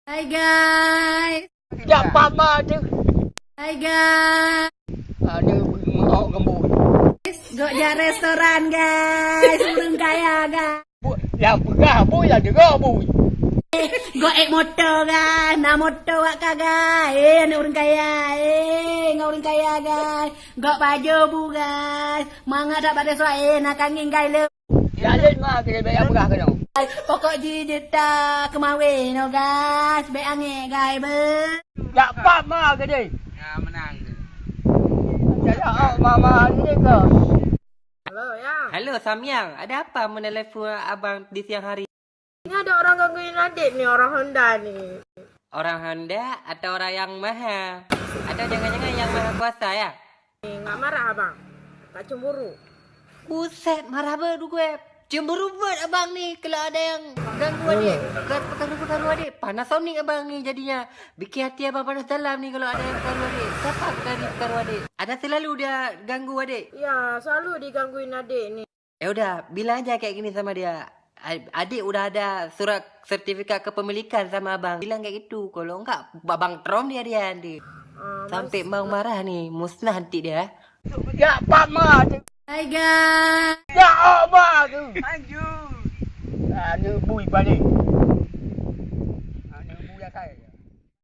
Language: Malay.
Hai guys. Dapat mah tu. Hai guys. Ada mau gembur. Gokja restoran guys. Urang kaya guys. Yang pegah boy lah dengar boy. Gok motor guys. Na motor wak guys. Ni urang kaya. Ngau urang kaya guys. Gok baju bu guys. Manga dak pada suai nak kangin guys le. Ya lain mah kita bayar pegah ke dong. Pokok jita kemawin no guys. Baik angin guys be. Dapat mah ke dia. Ya, menang. Ya mama ni ke. Halo, ya. Halo Samyang, ada apa menelpon abang di siang hari? Ini ada orang gangguin adik nih, orang Honda nih. Orang Honda atau orang yang maha? Atau jangan-jangan yang maha kuasa ya? Nggak marah abang, tak cemburu. Buset, marah bedu gue. Cemburu buat abang nih kalau ada yang ganggu adik. Perkara-perkara adik. Panasonic abang nih jadinya. Bikin hati abang panas dalam nih kalau ada yang perkara adik. Siapa perkara adik? Ada selalu dia ganggu adik? Ya, selalu digangguin adik nih. Ya udah, bilang aja kayak gini sama dia. Adik udah ada surat sertifikat kepemilikan sama abang. Bilang kayak gitu. Kalau enggak, abang trom dia nanti. Sampai bang marah nih, musnah nanti dia. Dapat mah tu. Hai guys. Ya mah tu. Lanjut. Ada boy balik.